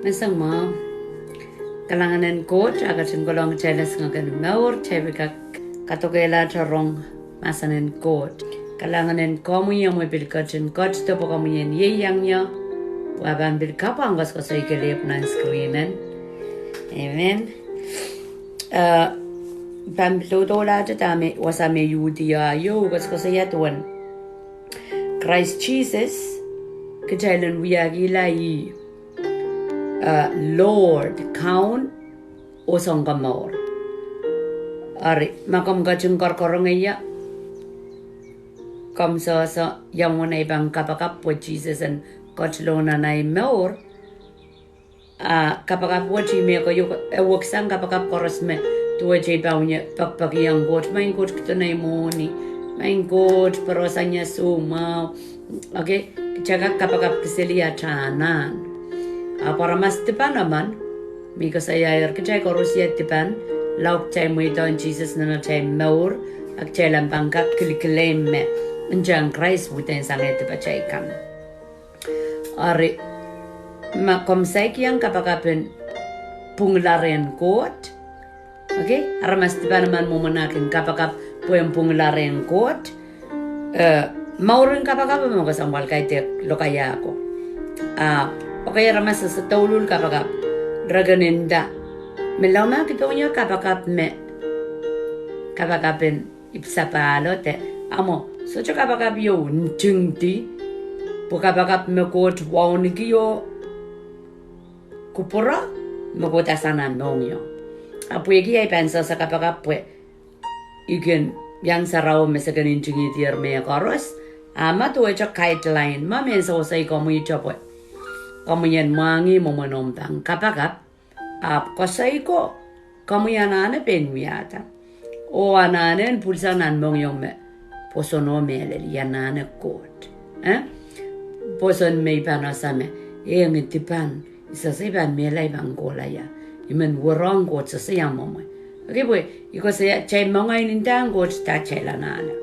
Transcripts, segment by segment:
Mesang mo, kalanganan coach, agasin ko lang chelas ng ganun chebi ka katokela charong masanin coach. Kalanganan komu yung mo bilkachin coach to po komu yan yang nyo. Waban bilkapa ang gas ko sa ikalip ng screenan. Amen. Pambiluto la dami wasame yudia yo gas ko sa yatuan. Krais Jesus. Kejailan Wiakihla yi Lord Kaun osong kamor. Ari makam gajeng korkorong iya. Kam sa yang wana ibang kapakap po Jesus and kachlona na imor. Kapakap po chime ko yung waksang kapakap koros me tuwa jay bawnya pagpagi ang god. Main god kito na imoni. Main god parosanya suma. Okay. Jaga kapag keselia canan. Para mas depan naman, mika saya air kecai korusia depan, lauk cai muidon Jesus nana cai maur, ak cai lampangkak kili me, enjang Krais buten sangat depan cai kan. Ari, makom saya kiang kapag punglaren kot, okay? Ara mas depan naman mumanakin kapag punglaren kot, Maurin kapag mo kasambal kay tek lokaya ako. Okay ramas sa taulul kapag draganinda. Melama kito niya kapag me kapag ipsapalo te amo so cho kapag yo njingti po kapag me kot waun kiyo kupura me kot asanan nongyo. Apo iki ay pensa sa kapag pwe igen yang sarao me sa ganin jingitir me karos. Ama tuwe cho guideline mamen so say komu ito po komu yan mangi momonom tang kapagap kosay ko komu yan ane penwiyata o ananen pulsa nan mong yung me posono melel yan ane kot poson me ipanasame yung itipan isa sa ipan melay bang kolaya iman warong kot sa sayang momoy okay boy iko saya chay mga inintang kot ta chay lanana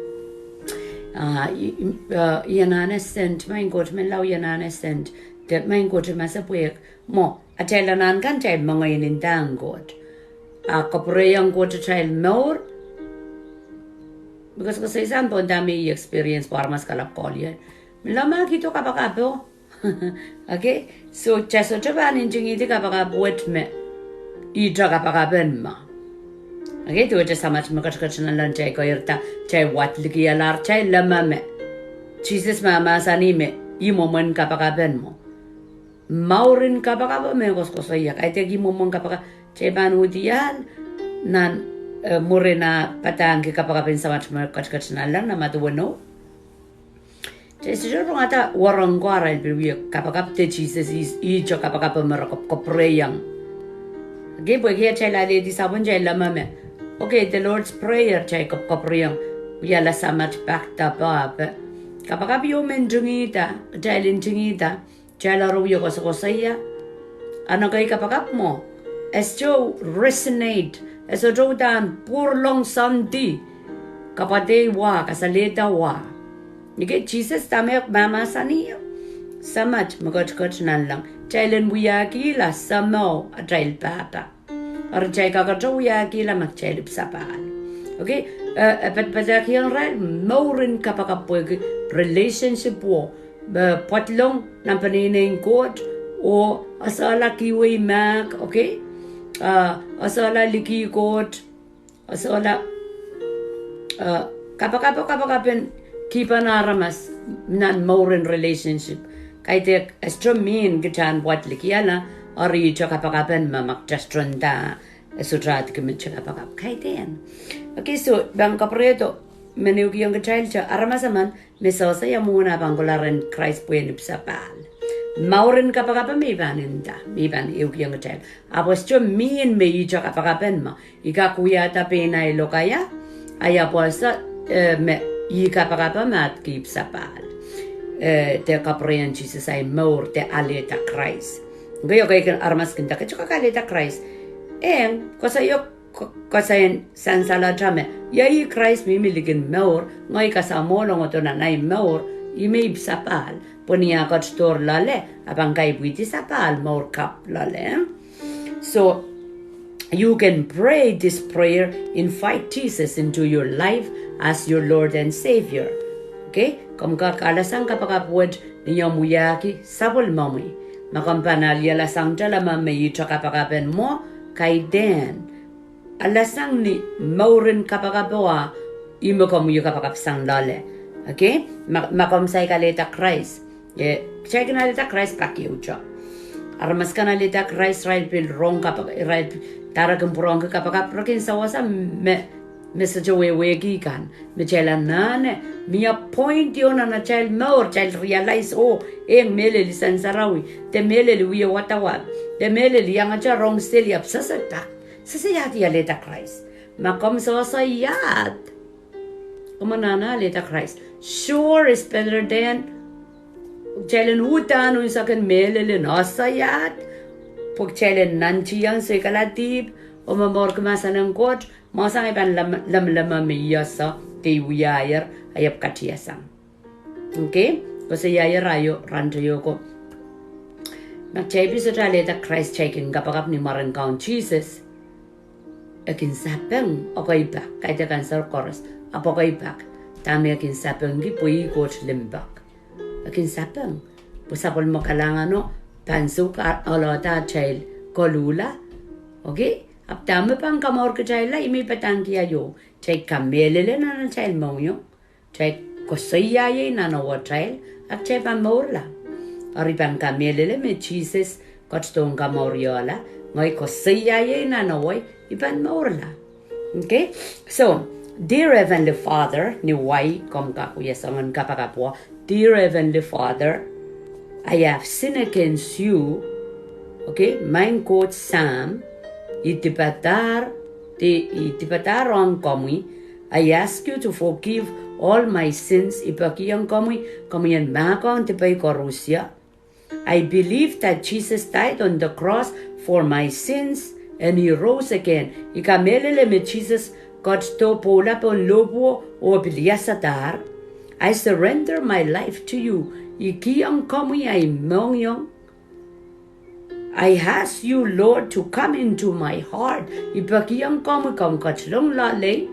yanane sent main god men lau yanane sent de main god masa puek mo atela nan kan chay mga inindang god kapreyang god chay more because kasi san po dami experience para mas kalap kolya lama kito kapag apo okay so chaso chaban injingi di kapag buet me ita kapag apen ma Okay, tu aja sama cuma kerja lan cai koirta cai wat lagi alar cai lama me. Jesus mama sani me i momen kapakaben mo. Maurin kapakaba me kos saya. Kai te gi momen kapaka cai banu dial nan morena patang ke kapakaben sama cuma kerja lan nama tu wono. Cai sejauh ngata warang kuara ilmu kapakap te Jesus i jo kapakapa merakop kopreyang. Okay, boleh cai lali di sabun cai lama me. Okay, the Lord's Prayer, Jacob Kopriang, we are so much backed up. Kapag yung menjungita, jailin jungita, jailaro yung kosaya, ano kay kapag mo? Es jo resonate, es jo dan purlong sandi, kapade wa, kasalita wa. Okay, Jesus tamek mama saniyo. Samat, magod-god na lang. Jailin Wiakihla, samo, jail pata. Arjay kakajo Wiakihla magchelip sapal. Okay? Patpatakiyang rai, maurin kapakapoy relationship po. Patlong ng panineng kot o asala kiwi mak, okay? Asala liki kot, asala kapakapin kipanaramas nan maurin relationship. Kaya estromin gitan buat likiala. Ari jo kapakapen mamak jastranda sutrat kemen jo kapakap kaiten. Okay, so bang kapreto menuki yang kecil jo aramasaman mesosa yang muna bangkolaran Krais puyen ipsapal. Maurin kapakapa mibaninda miban yuki yang kecil. Apos jo min me jo kapakapen ma ika kuya tapena ilokaya ayaposa me ika kapakapa mat ki ipsapal. Te kapreyan Jesus ay maur te aleta Krais. Gaya kan armas kinta kecuali kali tak Krais. Kasayan sansala jame. Yai Krais mimilikin maur ngai kasamolong oto na nai maur ime sapal ponia got store lale abang kai buiti sapal more cup lale. So you can pray this prayer, invite Jesus into your life as your Lord and Savior. Okay? Comme kalasang kapakapuad ninyo muyaki sabol mami. Makampanalia lasang jala mami ito kapakapen mo kay den. Alasang ni maurin kapakabawa imo kamuyo kapakapsang lale. Okay? Makamsay kaleta Krais. Check na leta Krais paki ucho. Aramas ka na leta Krais right pil wrong kapak right Taragang purong ka kapakaprakin sa wasa message wegi kan. Me chela nane mia point yon na child more child realize mele lisan sarawi te mele li watawa te mele li yang acha wrong still yap sasata sasayat ya leta Krais makom sa sayat umanana leta Krais sure is better than chelen hutan un saken mele li nasayat pag chelen nanchi yang sa ikalatib o mamor kumasa ng coach masang iban lam miyasa te wiyayar ayap katiyasang. Okay? Kasi yayar ayo rantayo ko. Nagchaypi sa taleta Christ checking kapagap ni Marang Kaun Jesus. Akin sapeng okay back. Kahit akan sa chorus. Apo okay back. Tami akin sapeng gi puyi coach limbak. Akin sapeng. Pusapol mo kalangan no. Pansuk alota child kolula. Okay? Ab dame pang kamor ke child la imi patang kia yo. Child kamelele na child mong yo. Child kosaya ye na no child. Ab child pan mor la. Ari pang kamelele me Jesus kotstong kamor yo la. Ngoy kosaya ye na no way ipan mor la. Okay? So, dear Heavenly Father, ni way kom kakuya sangan kapakapwa. Dear Heavenly Father, I have sinned against you. Okay, mein God Sam, itipatar ang kami. I ask you to forgive all my sins. Ipakiyang kami yan makang tipay korusya. I believe that Jesus died on the cross for my sins and he rose again. Ikamelele me Jesus God to pola pon lobo o biliasadar. I surrender my life to you. Ikiyang kami ay mongyong. I ask you, Lord, to come into my heart. Ipakiyang kami kam kachlong lale.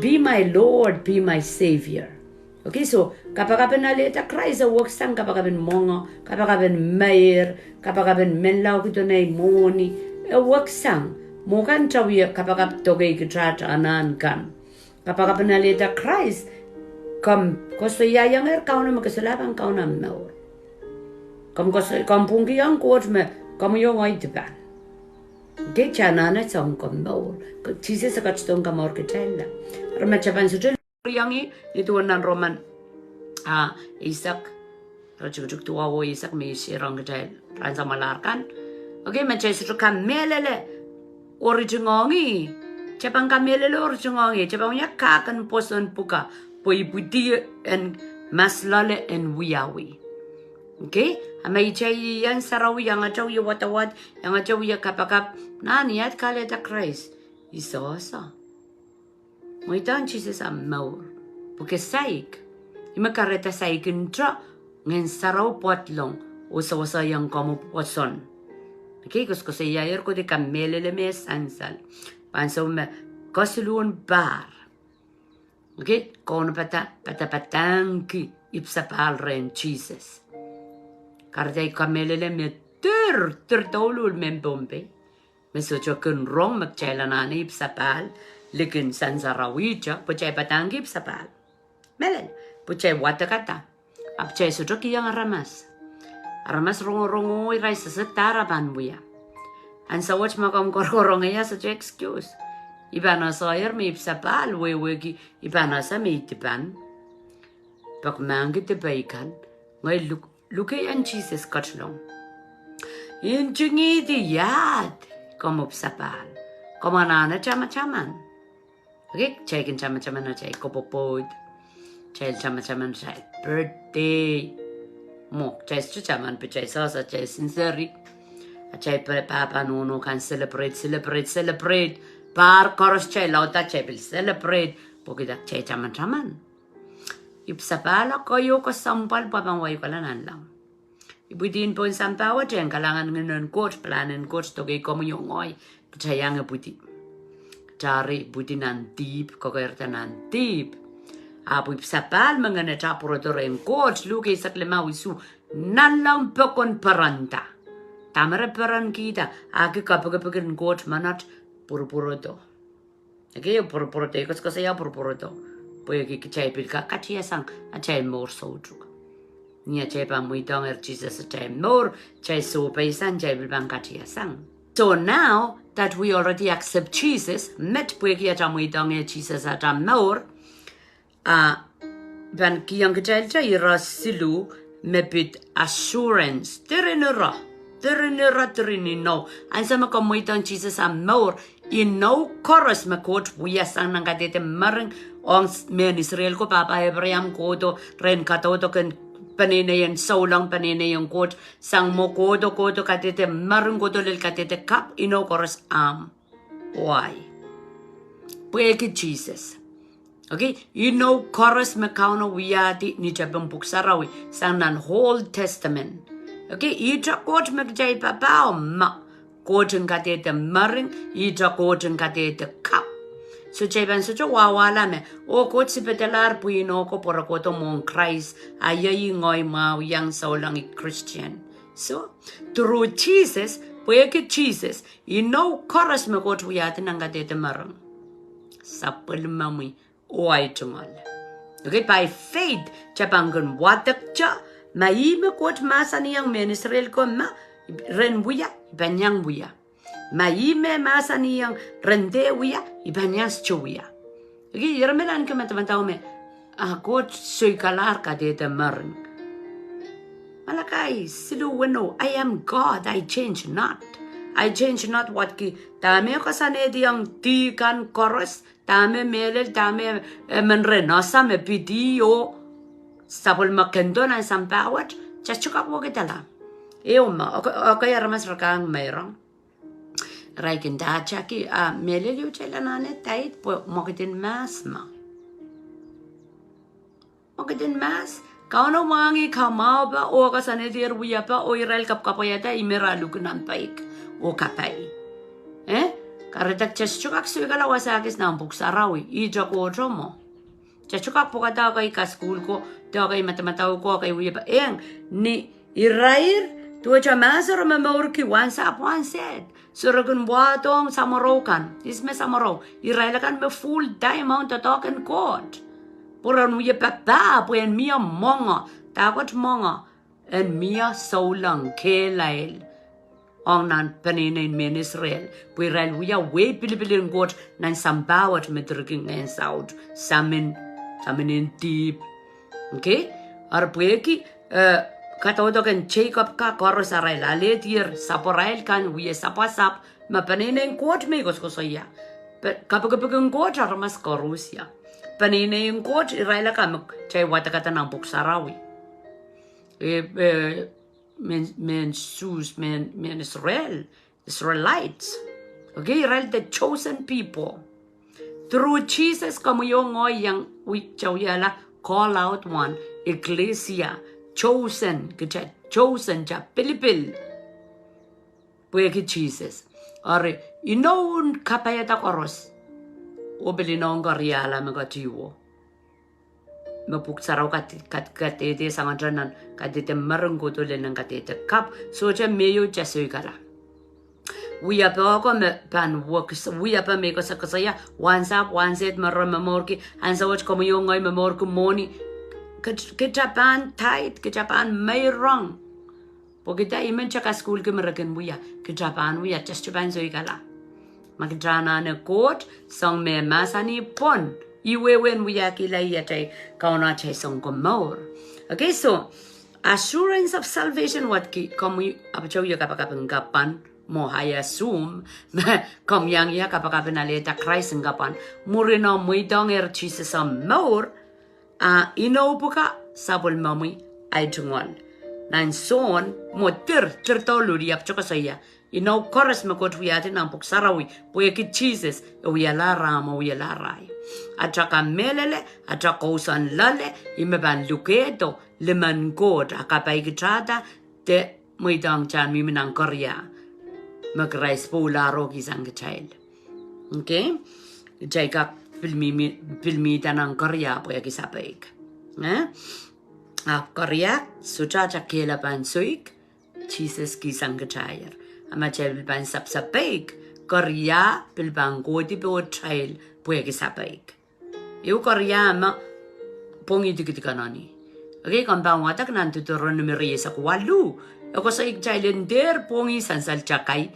Be my Lord, be my Savior. Okay, so kapag naleta Krais sa waksang kapag mongo, kapag mayor, kapag menlaw kito na imoni, waksang mukan tawi kapag togay kitrata anan kan. Kapag naleta Krais, kosto yayang kaun na magkasalapang kaun na maur. Pungki ang kuot me, yung ay diban. Okay, chanana song maur. Tisi sa katstong maur kitela. Ramachapan sa jel. Yangi, ito nan Roman. Isak. Rajuk tuwa wo Isak may sirang kitel. Ransa malarkan. Okay, machay sa kamelele. Origingongi. Chapang kamelele origingongi. Chapang niya kakan poson puka. Puiputi and maslale and wiyawi. Okay? Amay chay yan sarawi yang achaw ya watawat yang achaw ya kapakap nani at kaleta Krais. Isosa. Mo itan Jesus am maur. Porque saik. Ima kareta saik intra ngen saraw potlong usa yang kamu poson. Okay? Kus yayar ko de kamelele me sansal. Panso me kosulun bar. Okay, kono patangki ipsapal ren Jesus. Karday kamelele me tolul men bombe. Me socho kun rong magchailanani ipsapal, likin sansarawicha, puchay patangki ipsapal. Melel, puchay watakata. Apchay socho kiyang aramas. Aramas rongo iray sa taraban buya. An sawach makam kororongaya socho excuse. Ibana sayar may ipsapal, wewegi, ibana sa may tipan. Pagmangi tibaykan, ngay lukay ang Jesus kachlong. Injungi di yad, komupsapal. Komanana chama-chaman. Okay, chaykin chama-chaman na chay kopopod. Chay chama-chaman chay birthday. Mok, chay chaman, chay sasa, chay sinceri. Chay papa nuno kan celebrate. Par koros chay lauta chay bil celebrate. Pokida chay chaman-chaman. ipsapala koyo ko sampal papang way ko lang lang. Ibutin po sampawa chen kalangan ng coach planen coach to kay komo yung oy kayang ibuti. Cari ibuti nan tip kokerta nan tip. Apo ipsapal mga natapuro en coach luke sa klema wisu nalang pekon paranta. Tamara peran kita ake kapag coach manat puro to. Okay, puro to ikos kasi ya puro to. Puede que chay pilka kachia sang a chay more so truk. Nia chay pa muy dong Jesus a chay more chay so paisan chay bilbang kachia sang. So now that we already accept Jesus, met puede que ya muy dong Jesus a chay more, ban kiyang kachai chay ira silu mepit assurance. Tirinira no. Ang sama ko muy dong Jesus a more, in no chorus makot wiyasang nang katete marang ang men Israel ko papa Abraham ko to ren katoto ken paninayan saulang paninayan ko sang mo ko to katete marang ko to lel katete kap ino chorus why pueki Jesus okay you know chorus makauno wiyati ni jabang buksarawi sang nan whole testament okay ita kot magjay papa ma koten katete maring ita koten katete kap. So jaban so wawala me o kot si petelar puino ko por ko to mon Krais ayayi ngoy ma yang saulang Christian. So through Jesus, pueke Jesus, you know chorus me kot wiyate nang katete marang. Sapel mami o ay tungal. Okay, by faith, jabangun watak cha maime kot masaniyang men Israel ko ma ren buya ibanyang buya. Maime masaniyang rende buya ibanyang chuya. Okay, yermelan ke mata me ako soy kalar ka dete marng. Malakay silu weno I am God I change not. I change not what ki tame ko sanedi ang ti kan chorus tame melel tame menrenosa me pidio sapol makendo na sampawat chachuka po kitala. Euma okay ramas rakang mayroong Raikin dachaki melel yu chelanane tait po mokitin mas ma. Mokitin mas Kaun wangi kamau ba o kasanedir wiya pa o iral kapkapayata imeralu kunan paik o kapai. Karadak chachukak suigala wasakis na buksarawi ija ko romo. Chachukak po kada kay ka school ko da kay matamataw ko kay wiya pa ni irair tuwa chamasa romamor ki once up one said. Suragun watong samarokan isme samaro iraila kan me full diamond to talk and court. Puran wiya papa puen mia monga takot monga en mia saulang kelail ang nan paninin men Israel puiral wiya we pilipilin court nan sambawat medruking en saud samin in deep okay ar pueki katodo kan Jacob ka koros aray lalet saporail kan wiya sapasap mapaninin court me goskosoya kapag court armas korusya panine yung coach iraila kamuk chay watakata ng buksarawi men Israelites okay Israel the chosen people through Jesus kamu yung yang yala call out one ecclesia chosen cha pilipil pueki Jesus are inon kapayata koros obeli nong kariala magatiwo mapuksaraw katete sangadranan katete marungko to lenang katete kap so cha meyo cha soikara we are pa me pan works we are pa me ko sakasaya once up one set maramamorki and so what como yung ay mamorko moni kejapan tight kejapan may wrong pokita imen cha ka school ke maraken buya kejapan we are just ban soikala Magdrana na court song me masani pon iwe wen Wiakihla yate kauna chay song komor. Okay, so assurance of salvation what ki komu apachaw ya kapakapang gapan mo haya assume kom yang ya kapakapang aleta Krais ngapan murino muidong Jesus more inaupuka sabol mamui ay tungwal nan son mo tirtoluri apcho kasaya Ino chorus makot wiati na puksarawi pueki Jesus uyala rama uyala rai. Ataka melele ataka usan lale imeban luketo leman god akapai gitrata te muitang chan miminang Korea magrais pula rogi sang child. Okay? Jaika filmi tanang Korea pueki sapaik. Korea sucha kela ban suik Jesus ki sang child. Ama chel bilban sapsapaik Korea bilban godi bo child pueki sapaik. Eu Korea ama pongi tikikanani. Okay, kambang watak nan tuturon numeri sa walu. Ako sa igjailender pongi sansal chakay.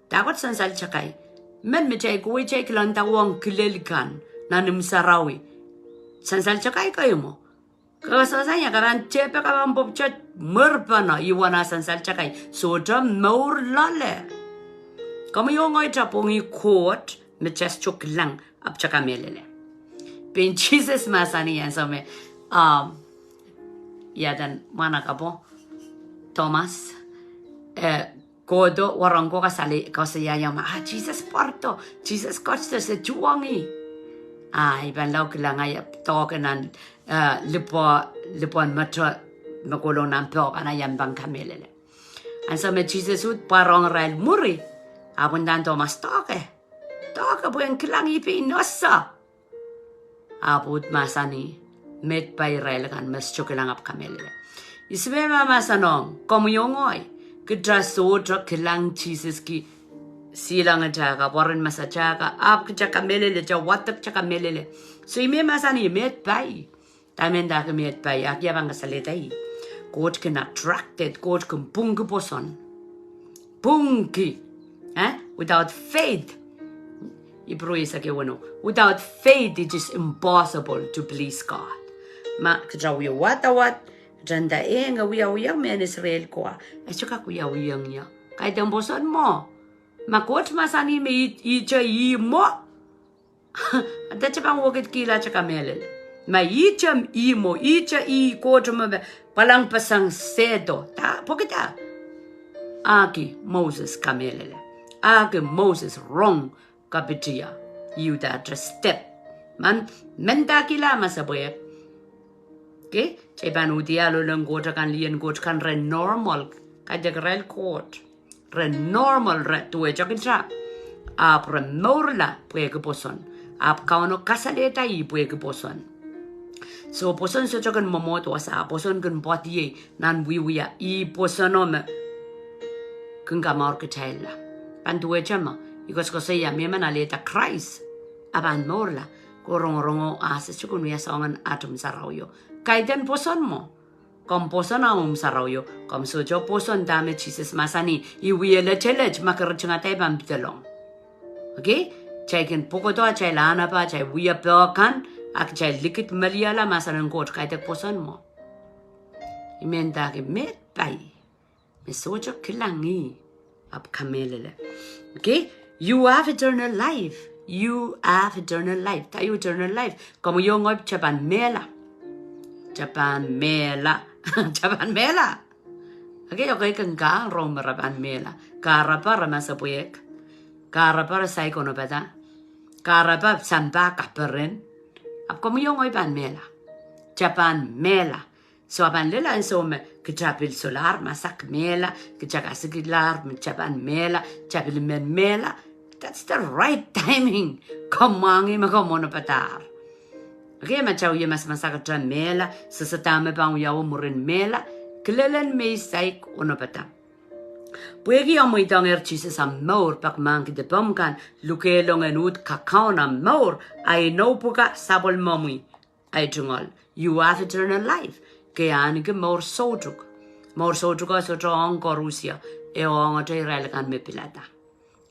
Takot sansal chakay. Men me chay kuwi chay kilantawang kilelikan na nimsarawi. Sansal chakay kayo mo. Kasasanya karan chepe karan popchat merpana iwana sansal chakay. Soja maur lale. Kami yung ay pongi court me chas chuk lang ap chakamelele. Pen Jesus masani yan sa me dan mana kapo Thomas kodo warangko kasali kasaya yang Jesus porto Jesus kosto se juangi iban lau kilang ay tokenan lipon matra makulong ng po kana yan bang kamelele ansa me Jesus ut parang rail muri abundan Thomas toke po yung kilang ipi inosa abut masani met bay rail kan mas chukilang ap kamelele isme mama sanong komuyongoy kidra sotra kilang Jesus ki silang ajaga boren masajaga ap kja kamelele ja watak ja kamelele so ime masani met bay tamenda ke met bay akya bang saletai god can attracted god can pungi poson pungi without faith without faith it is impossible to please God. Ma kajawi wat janda nga wiya men Israel ko. Achuka kuya niya. Kay demboson mo. Makot masani me icha mo. Ada chapang wokit kila chaka melele. Ma icha mo icha kot mo palang pasang sedo. Ta pokita. Aki Moses kamelele. Aki Moses wrong. Kapitia, you that step. Man, mentakila masaboy. Okay? Chaipan udialo lang gota kan lian got kan normal. Kajak rel court. Normal tuwe chakitra. Ap morla pueke poson. Ap kauno kasaleta pueke poson. So poson so chakan momoto asa poson kan potiye nan wiya posonom kengkamar kecela. Pantuwe chama. Because ko saya memang aleta Krais aban morla korong asa chukun ya songan atum sarauyo kaidan poson mo kom poson amum sarauyo kom sojo poson dame Jesus masani iwiele challenge makarchunga bam bitalong okay chaiken pokoto chai lana pa chai wiya kan ak chai likit maliala masanan kot kaidak poson mo imenda ke met pai me sojo kilangi ap kamelele okay. You have eternal life. You have eternal life. Tayo eternal life. Como yung ngoy Japan mela. Japan mela. Okay, kang roma Japan mela. Karapa masa puyek. Karapa say kono bata. Karapa samba kaperin. Ap como yung ngoy pan mela. Japan mela. So apan lela so me kejapil solar masak mela, kejakasigilar Japan mela, japil men mela. That's the right timing. Kamangi makamono patar. Okay, machaw ye mas masakatra mela, sasatame pang yaw murin mela, kilelen may saik onopata. Puegi amoy tanger Jesus am maur pak mangi de pamkan, lukelong enut Kaun am maur, ay no puka sabol mamui. Ay jungol, you have eternal life. Kaya ani ke maur sojuk. Maur sojuk ay sotrong korusia, eong atay relekan me pilata.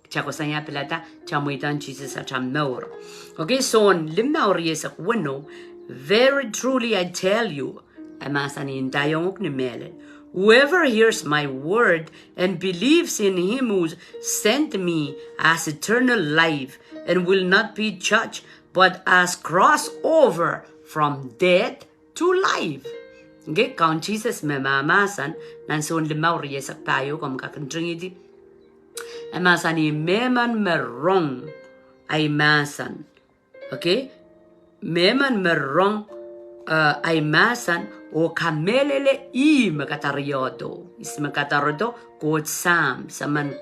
Chako sanya pilata chamuitan Jesus acham maur. Okay, so on limnaur yesak wano, very truly I tell you, amasani intayong ni mele. Whoever hears my word and believes in him who sent me has eternal life and will not be judged, but has crossed over from death to life. Okay, Kaun Jesus memamasan, nanson limaw riyesak tayo kung kakandringidi. Emasani meman merong ay masan. Okay? Meman merong ay masan o kamelele I makataryodo. Is makataryodo God Sam saman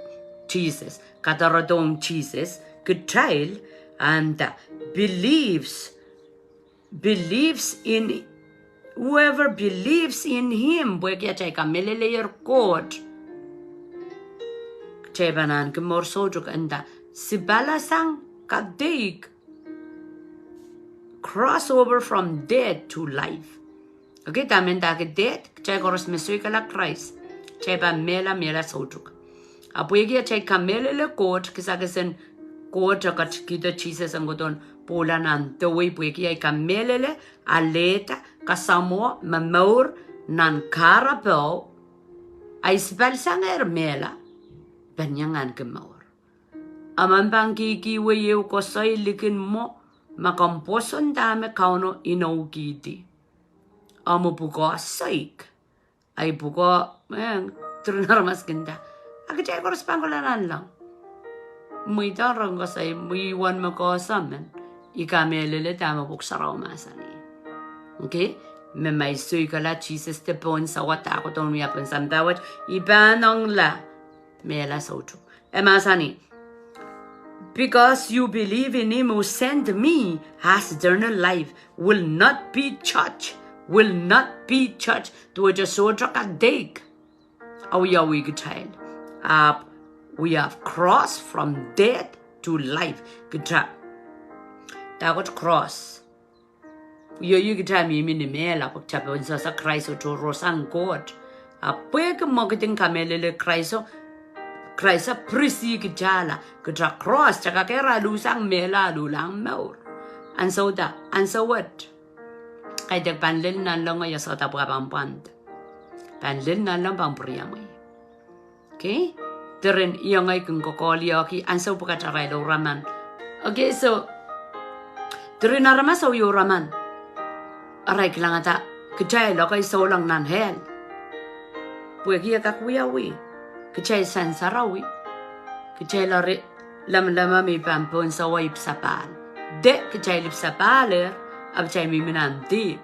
Jesus. Katarodong Jesus getrail and believes in whoever believes in him. Buekia chay kamelele yer God. Chay banan kemor sojuk anda sibala sang kadeig. Crossover from dead to life. Okay, tamen dake dead, chay koros mesui kala Krais. Chay ba mela sojuk. Apuegia chay kamelele God, kisagesen God kat kita Jesus ang godon pula nan taway puegia kamelele aleta kasamo mamor nan karapel ay spel sanger mela banyangan kemor. Aman bang kikiwe yu ko soy likin mo makamposon dame kauno inaugidi. Amo buko saik. Ay buko, trunar mas ganda. Aga chay koros pangolanan lang. Muy tarang ko say, muy wan mako samen. Ika melele tama buksaraw masani. Okay? May suy ka la Jesus te pon sa wata ako ton yapon samdawat. Ibanong la. Mela socho. Masani. Because you believe in him who sent me, has eternal life, will not be judged, To just so a dig. We are weak child. We have crossed from death to life. Gita. That cross. You get time, you mean the mail up of chapel, and so Krais to Rosang God. A big marketing camele Krais a prissy gitala, gita cross, chakakera lusang mela lulang maur. And so what? I take panlin na long ay sa tapang pand. Panlin na lang pang priyamay. Okay? Terin iyong ay kung kokoli aki, and so pagkataray do raman. Okay, so terin na raman sa uyo raman. Aray kilang ata, kachay lo kay so lang nan hel. Puwagi akakuyawi. Kachay sansarawi. Kachay lari lam-lama may pampon sa wayip sapal. De kachay lip sapaler, ab chay mi minan deep.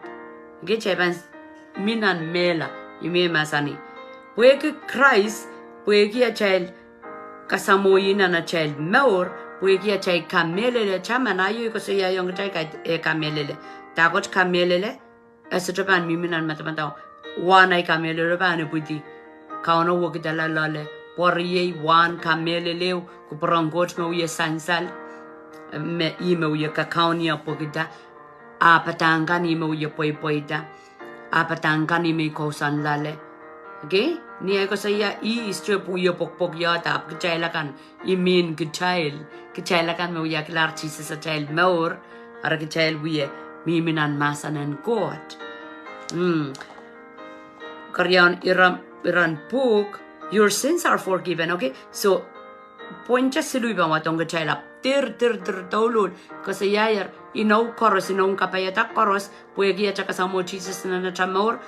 Kachay pan minan mela, yumi masani. Puwagi Krais, puwagi a child kasamoyin na child maur, puwagi a chay kamelele, chamanayo ko siya yung chay kamelele. Takot kamelele, sa Japan miminan matamataw, wanay kamelele ba na pwede. Kaun wag dala lale, poriye wan kamelele, kuparangot mo uye sansal, me ime uye Kaun ya pogida, apatangan ime uye poida, apatangan ime kosan lale. Okay? Niya ko saya strip uye pokpok yata, kachailakan, imin kachailakan mo uye klarchisa sa child maur, ara kachail uye, miminan masanan God. Karyan iran book, your sins are forgiven, okay? So, poncha siluy ba matong gachayla, tir tolul, kasi yayar, inaw koros, inaw kapayatak koros, puwagi at saka sa mo Jesus na nachamor,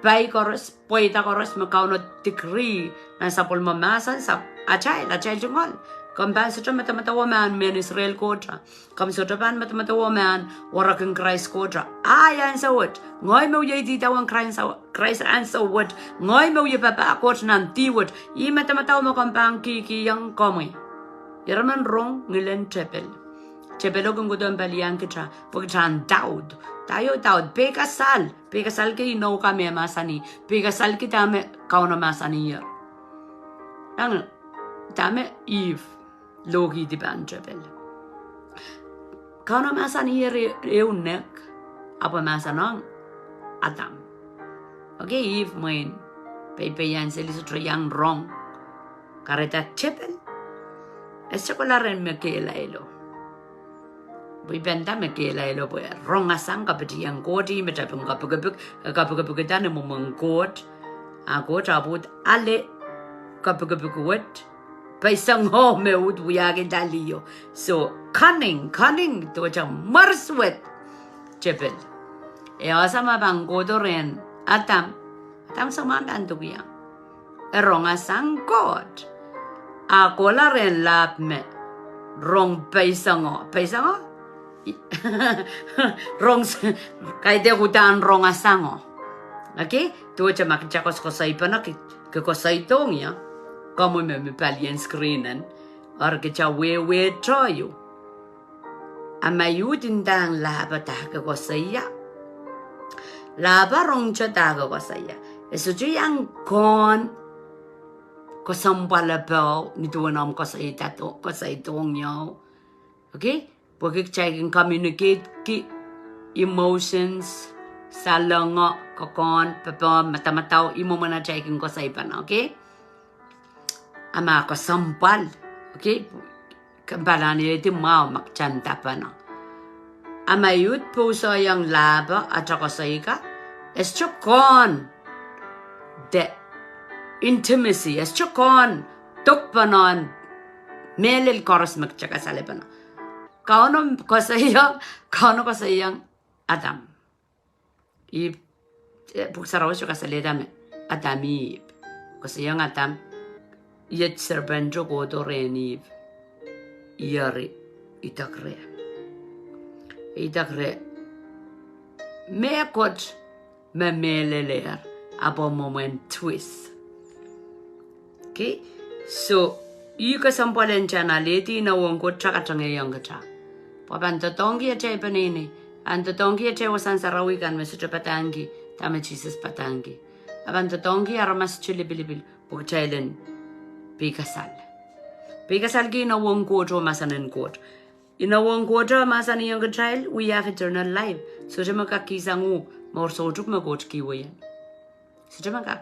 bay koros, puwita koros, makauno decree, na sa pulmamasan, sa achayl jungal. Kampan sa mata man men Israel kodra. Kam sa Japan mata man waraking Krais kodra. Ayan sa what? Ngoy mo yay di daw ang Krais an sa what? Ngoy mo yay papa kot nan tiwot. I mata mo kampang kiki yang komoy. Yaraman rong ngilen chepel. Chepelo kung gudon baliang kita. Pagkatan daud. Tayo daud. Pekasal ke ino kami masani. Pekasal kita me kauna masani yer. Ang dame Eve. Logi di banjabel. Kaun masani eunek apa masanong Adam. Okay, Eve moin pepe yan seliso yang wrong. Kareta chepel. Es chocolaren me elo. Bui benda me elo boy wrong asang kapiti yang godi me tapung kapugapug dane mo manggot. Agot abut ale kapugapug wet. Paisang ohmw Wiakihla liyo. So, cunning, to jang marswet. Chepel. Asama bang godoren. Atam sama nandu yang. Erong asang God. ako la ren lap me rong paisango rong kay de gutan rong asango. Okay, tu cha makcha ko sai pana ke ko sai tong ya como me palien screenen or ke cha we troyu amayudin dang laba ta ko sai ya laba rong cha ta ko sai ya eso ju yang kon ko sambala bao ni tu nam ko sai ta to ko sai tong yo. Okay, porque cha can communicate ki emotions salongo kokon papa matamatao imo mana cha can ko sai pana. Okay, ama ko sampal. Okay, kambalani iti mau makchanta pana amayut po so yang laba at ko sai ka es chokon the intimacy es chokon tukpanon melel koros magchaka salipana Kaun ko sayang Adam i puksaraw siya kasalita me Adami ko sayang Adam yet serbenjo ko do reniv yari itakre me kot me meleler abo moment twist. Okay, so you ka sampalan chana leti na wongko chaka change yang cha papan to tongi ache panini and to tongi ache wasan sarawi kan mesu patangi tame Jesus patangi aban to tongi aramas chili bilibil pukchailen pikasal ki na wongko jo masanen kot ina wongko jo masan yang child we have eternal life so jama ka kisangu mor sojuk ma kot ki wayan so jama ka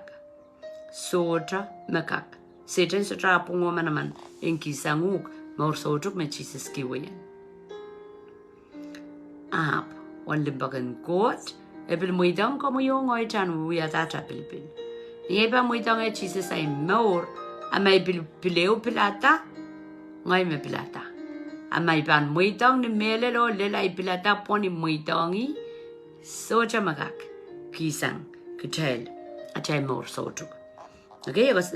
soja makak Satan sutra pungo manaman in kisanguk mor sojuk me Jesus ki wayan ap wan limbagan kot ebil muidang ko mo yung oy chan wiya tata pilpil nieba muidang e Jesus ay mor amay pileo pilata ngay me pilata amay pan muidang ni melelo lelay pilata poni muidangi soja magak kisang kitel achay mor sojuk. Okay, was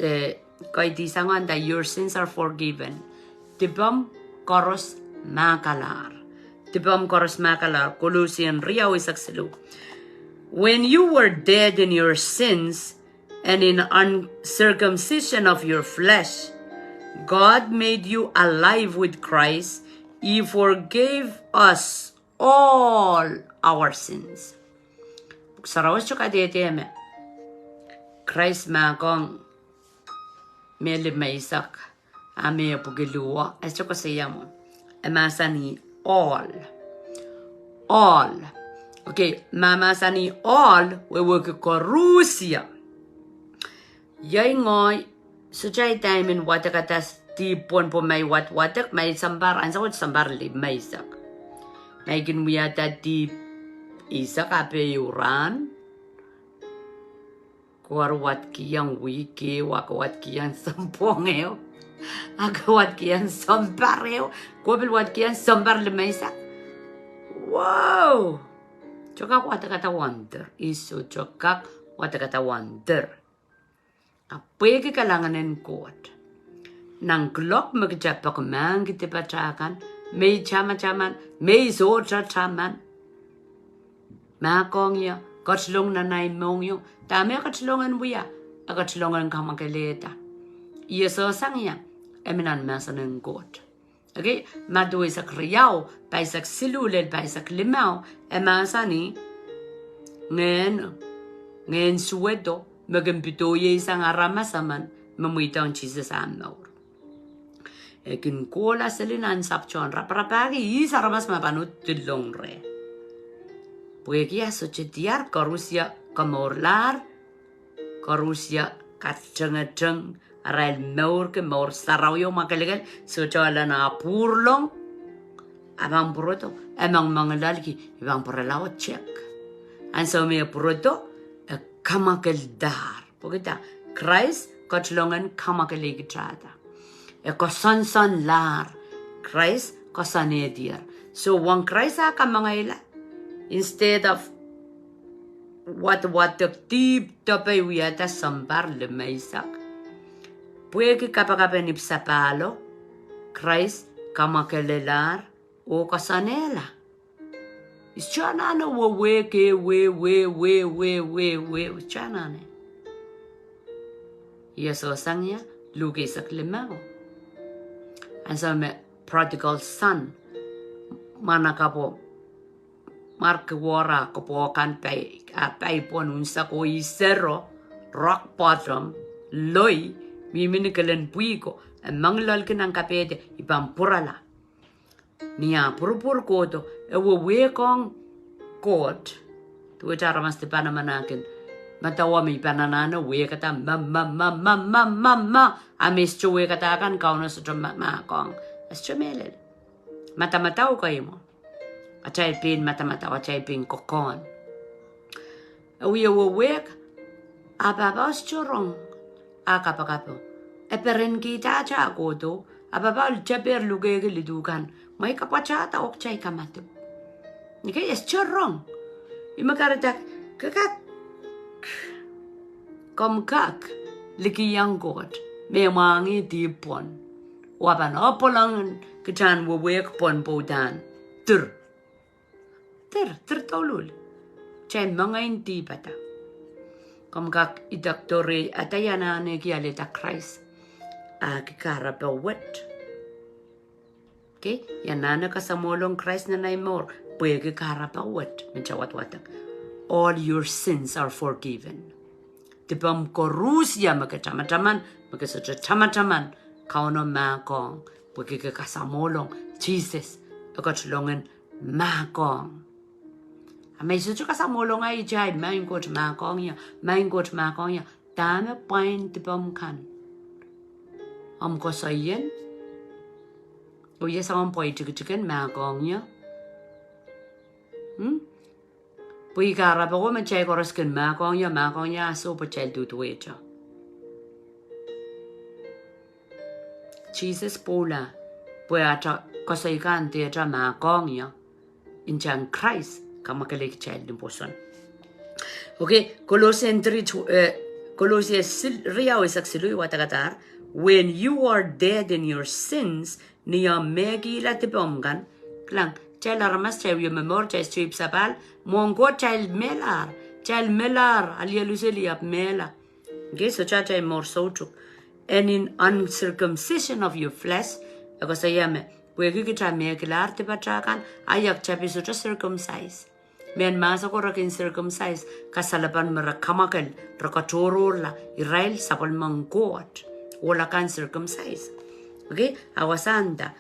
kay di sangan that your sins are forgiven. Tibam koros makalar. Colossian riyaw isakselu. When you were dead in your sins and in uncircumcision of your flesh, God made you alive with Christ. He forgave us all our sins. Sarawas chuka dedeme. Krais makong mele maisak ame pugilua esto ko sayamo emasani all okay mamasani all we work ko Rusia yai ngoi sujai time in watakatas tipon po may watak may sambar ansa wat sambar li maisak may ginwiyata di isak ape yuran Kuarwat kiyang wiki, wakawat kiyang sampongeo, agawat kiyang sampareo, kubilwat kiyang sambar lemesa. Wow! Chokak watakata wonder. Iso chokak watakata wonder. Apoy kikalanganin kuat. Nang klok magjapak man kitipachakan, may chama-chaman, may socha-chaman. Makong ya, kachlong nanay mong yung, Tame kachlongan buya, kachlongan kamakeleta. Yeso sangya, eminan masanen kot. Okay, madu isak riyaw, paisak silulel, paisak limaw, emasani, ngen suwedo, magempito ye isang aramasaman, mamuitang Jesus amnaur. Ekin kola selinan sapchon, raprapagi, isa ramas mapanut tilong re. Puekia sochetiar korusya kamorlar korusya katjengejeng aral maur ke maur sarayo makalegal sochola na purlong abang puroto emang mangalalki ibang porelaw check anso me puroto kamakel dar pokita Krais kachlongan kamakel gitrata kosan lar Krais kosanedier so one Krais kamangaila instead of what the deep tapay wiyata sambar lemaisak Pueki kapakapen ipsapalo, Krais kamakelelar o kasanela. Ischanane weke we chanane. Yeso sangya lugi saklimao. And so me prodigal son manakapo Mark wara kapo kan pay ponunsa ko isero rock bottom loy miminikalan puiko ang manglal kinang kapete ipampurala niya purupur koto ewo wekong kot tuwa charamas te panamanakin matawa mi pananana wekata ma amis cho wekata kan kauna sa ma kong as chumelel matamataw kayo mo achay pin matamataw achay pin kokon awi wek ababas chorong akapakapo eperen kita cha koto ababal chaper luge lidukan may kapachata ok chay kamato nikay es chorong imakaratak kakak komkak likiyang god may mangi tipon wapan opolang kachan wawek pon podan ter tolul chay mga inti pata komkak idaktore atayana ne kialeta Krais kikara pa wet okay yanana kasamolong Krais na naimor puye kikara pa wet menchawat-watak all your sins are forgiven tipam korusya magkachama-chaman magkasachama-chaman kauno makong puye kikasamolong Jesus akachlongan makong may sucho kasamolong ay jay main kot makong ya dame pain tipam kan ko sayen o yesang poy chicken makong ya Pui kara pa ko machay koroskin makong ya so pa chay tutuwecha Jesus pola puy ata kasaykan tiya makong ya inchang Krais kamakalik child din po son. Okay, Colossians 3 riyaw isaksiluy watagatar when you are dead in your sins niya megila tipomgan klang child aramas child yung memor child strip sapal mongko child melar alialuseliap mela okay so child more sochuk and in uncircumcision of your flesh ako sayame pwede kita megilar tipachakan ayak chapi sucha circumcise men masa ko rakin circumcise kasalapan marakamakal rakatororla Israel sapal mangkot wala kan circumcise okay awasanda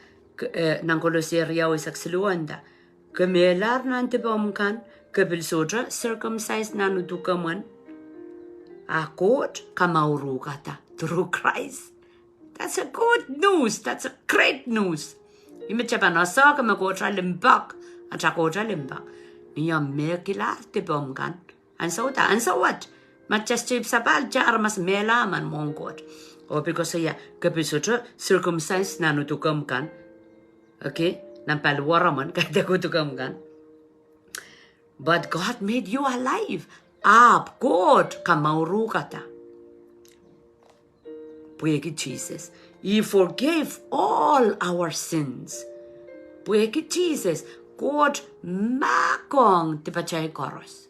nang koloseriyaw isaksiluanda kemelar nanti pamkan kebil soja circumcise nanutukaman akot kamauru kata through Krais. That's a good news. That's a great news. Imichapan asa kamakotra limbak at akotra limbak. Niya mekilar tipomkan. And so what? Matchastip sapal jar mas melaman mongkot. O because ya kapisotra circumcise nanutukam kan. Okay? Nampalwaraman kaya kutukam kan. But God made you alive. Ab God kamauru kata. Pueki Jesus. He forgave all our sins. Pueki Jesus. God makong tipachay koros.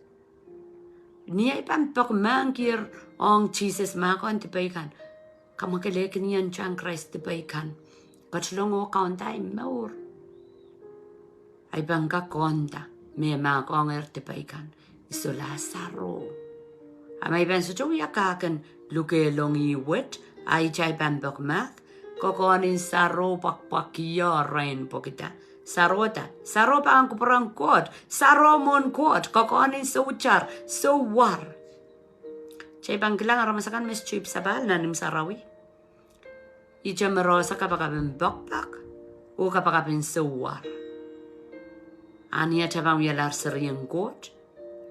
Niya ipampak mangkir ong Jesus makong tipaykan. Kamakilek niyan siyang Krais tipaykan. Katulong o Kaun tayo maur. Ay bangka konta. May makong tipaykan. Iso Lazaro. Amay benso jo yakakan lukelong iwet. Ay chay bambak mak. Kokonin saro pakpakiya rain po kita. Saro pa ang kuparang kot. Saro mon kot. Kokonin sa uchar. So war. Chay bang kilang aramasakan mes chip sabal na nim sarawi. Icha merosa kapakapin bakpak. O kapakapin sa war. Ania chabang yalar sariyang kot.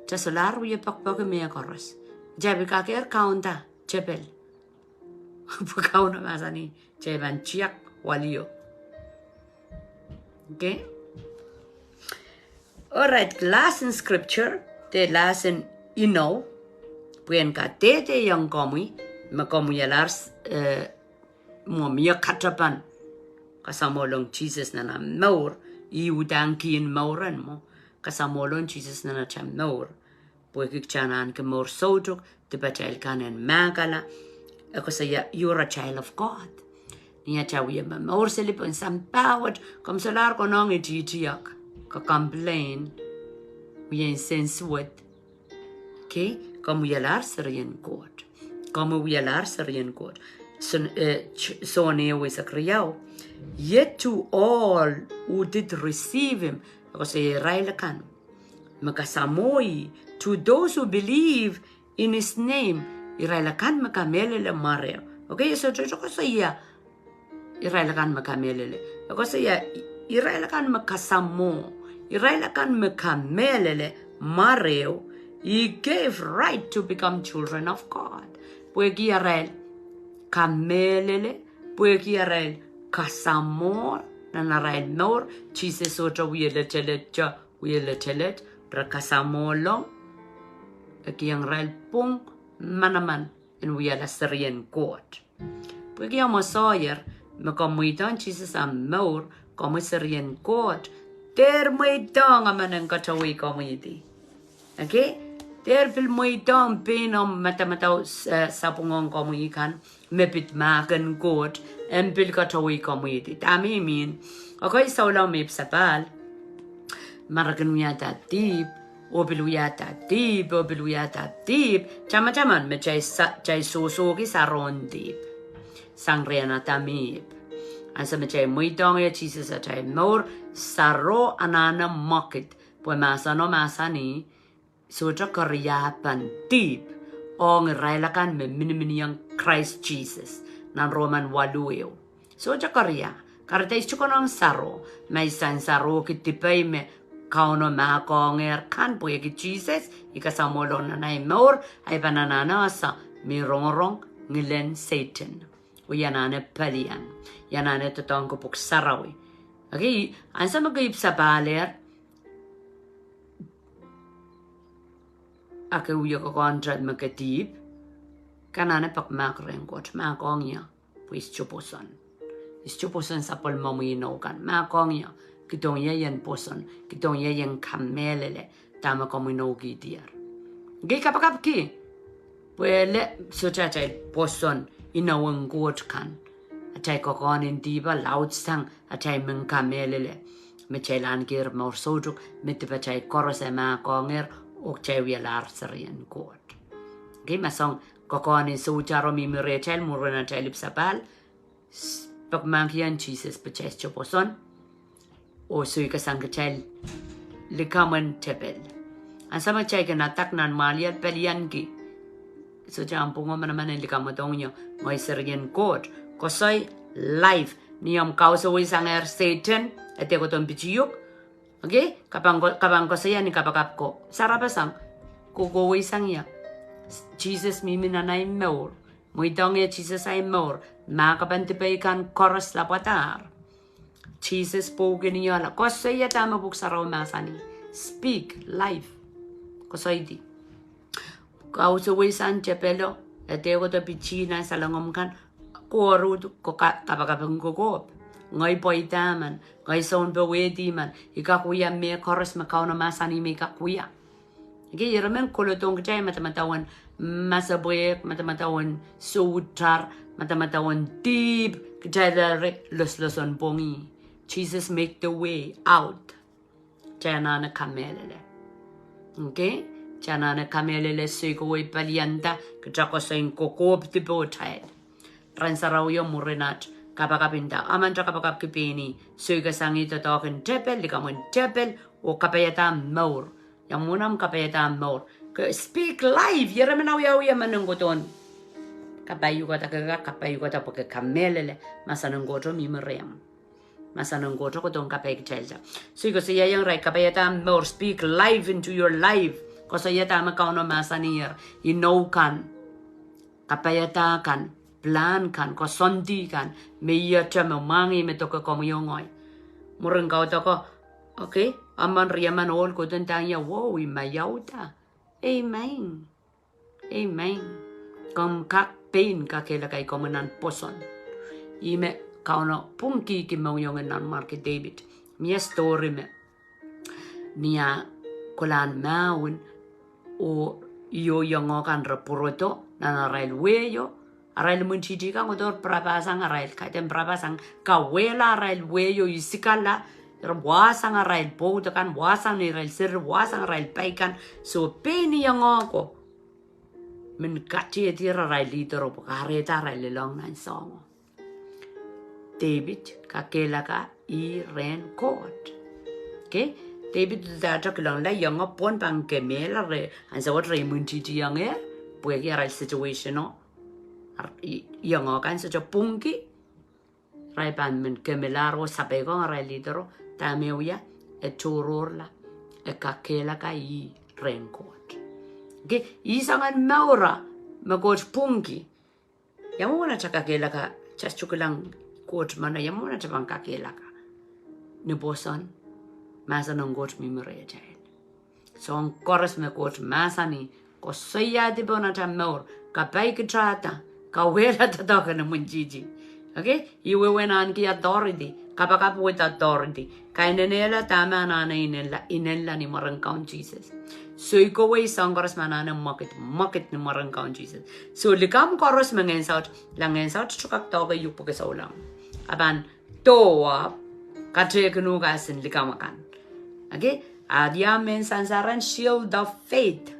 Chasalar uya pakpak mea koros. Jabi kakir kaunta. Chepel. Pagkaw na masani. Chay bang chiyak walio. Okay. Alright, class in scripture, te lasen puen ka te yang komui, ma komu yalars mia katapan kasamolong Jesus na maur iudang kin mauran mo kasamolong Jesus na cham maur puekik chanan ke maur sojuk te batel kanen magala ako saya you're a child of God niya chawi ma maur selipon sampawat kom solar ko nong ititiak ka complain we insensuat okay kom yalar serien God kom yalar serien God so near with a kriyaw. Yet to all who did receive him, ako say Railakan, makasamoy, to those who believe in his name, Irailakan makamelele Mario. Okay, so ako say Irailakan makamelele. Ako say Irailakan makasamo, Irailakan makamelele Mario. He gave right to become children of God. Puegi Arail kamelele, pueki Arail kasamor na narail nor Jesus otra wieletelet pra kasamolo aki ang rail pung manaman en wiela serien court pueki amo soyer me komuitan Jesus am mor komu serien court ter muitang amanan katawi komuiti okay ter pil muitang pinom matamatau sapungong komuikan mepit makan court empil katawi komuiti tami min okay saulau mep sapal marakan wiyata tip obil wiyata tip chama me chay susu ki saron tip sang reana tamip ansa me chay muitang ya Jesus a chay nor saro anana market pues masani sutra karyapan tip ong railakan me mini yang Krais Jesus nan Roman walueo sutra karya karta ichukonong saro may san saro kitipay me Kaun ma konger kan po yaki Jesus ikasamolo na nay mor ay pananana sa mirong ngilen Satan o yanane palian yanane totong ko puk sarawi okay ansa magayip sa baler ake uyo ko kontrad makatip kanane pak makrengkot makongya pues chuposan sa palmamino kan makongya kitong yayan poson, kitong yayan kamelele, tama komino gidiar. Gay kapakap ki, puele so chay poson inawang god kan, atay kokonin diba laut sang atay meng kamelele, me chay langir maur sojuk, me tipa chay koros ma konger, o chay wialar sarian god. Gay masong kokonin so charo mimire chay murena chay lipsapal, pagmangkian Jesus pachay choposon, o sui kasang kachal likaman tepel asama chay ka natak nan malia pelian ki so jampungo manaman likamatong nyo ngoy sergen court kosoy life niyam kausa wisang Satan ete ko tong pichiyuk okay kapang kosoy ni kapakap ko sarapasang kuko wisang ya Jesus miminanay more muitong ya Jesus ay more makapantipay kan koros lapatar Jesus spoken in your life. Kosaya tama buksaraw masani. Speak life. Kosay di. Kausuwi san chepelo. Ete ko to pichina sa langom kan. Korud ko kapakapang kukop. Ngay po itaman. Ngay son bewedi man. Ikakuya me koros makaw na masani me kakuya. Ike yaramen kulotong kachay matamatawan masabwek, matamatawan sutar, matamatawan tib. Kachay dare los-loson pongi. Jesus make the way out. Chanana kamelele. Okay? Chanana kamelele sikoy palianta kachako sa inkokop tipo child. Transaraw yung murinat kapakapinta. Amantra kapakap kipini. Soy kasangi totokin tepel, likamon tepel, o kapayata maur. Yang munam kapayata maur. Speak live. Yaraman yaw manunggoton. Kapayu kata pake kamelele. Masanunggoto mimerem. Masanong ko tong kapay kichelja. So ko siya yung right kapayata more speak live into your life. Ko siya tama ka no masanir. You know kan kapayata kan plan kan ko sondi kan may chama mangi me to ko yongoy. Murang ka to ko okay aman riyaman all ko den tanya wow mayauta. Amen. Amen. Kom kak pain ka kela kay komanan poson. ime kauna punki ki mau yong nan marke David mia story me nia kolan maun o yo yongo kan repuroto na railway yo arail munchiji ka ngodor prabasang arail kaitem prabasang kawela railway yo isikala wasang arail boat kan wasang ni rail sir wasang rail paikan so peni yongo ko min kati tira rail litero pakareta rail long nan songo David kakela ka I ran court okay David data kelong la yang pon bang kemela re and so what re munchiji yang puegi rail situation no yang kan so punki rai ban min kemelaro sapego rail litero tameuya e chororla e kakela ka I ran court okay isangan maura magos punki yamuna chakakela ka chachukulang court mana yamuna chabang kakela ka ni bosan masa nang court mi merejail so ang koras me court masa ni ko saya di bona tamor kapai kitrata ka wera tataka na munjiji okay iwe wenan ki authority kapaka with authority kainenela tama na inella ni marang Kaun Jesus so iko way sang koras manana market ni marang Kaun Jesus so likam koras mangen saut langen saut chukak toga yupo ke saulang aban toa katre kenu gasin likamakan okay adia men sansaran shield of faith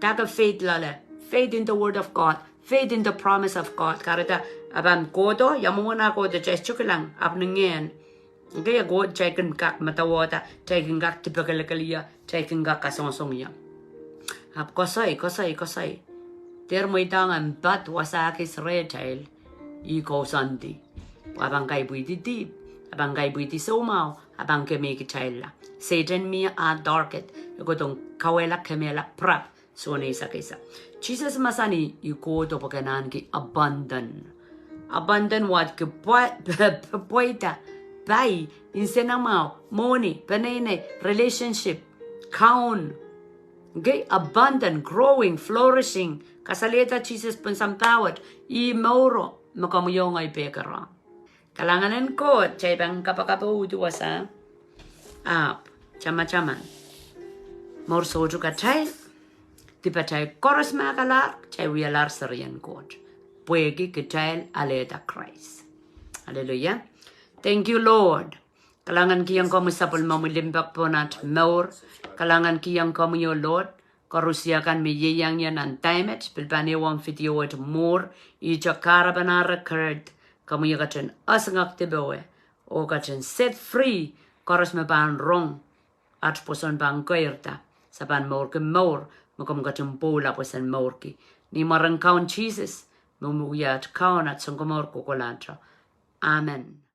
taka faith lale faith in the word of God faith in the promise of God karata aban kodo yamuna ko de chechukelang apningen okay go checken kak matawata checken kak tipakalia checken kak kasonsong ya ap kosai termoitang ang bat wasakis retail iko santi abang kai buiti deep abang kai buiti somao abang kemi kichaila Satan mi a darket yuko kawela kemela prap so ne sakisa Jesus masani yuko to pakanan ki abundant what ke poita bai insenamao money penene relationship Kaun okay abundant growing flourishing kasaleta Jesus pensampawat I mauro makamuyong ay pekara kalanganan ko chay bang kapakapu wasa ap chama mor soju ka chay tipa chay koros makalar chay wialar sarian kot puegi ke chay aleta Krais hallelujah thank you Lord kalangan kiyang ko musapol mamulimbak po nat maur kalangan kiyang ko yo Lord karusiakan mi yeyang yan ang timet pilpani wang video at more I karabanar record kamu ya kacen asangak tibewe o kacen set free koros me ban rong at poson bang koirta sa ban maur ke maur makam kacen pola posan maur ki ni marang Kaun Jesus mumuyat Kaun at sangkomor kukulatra amen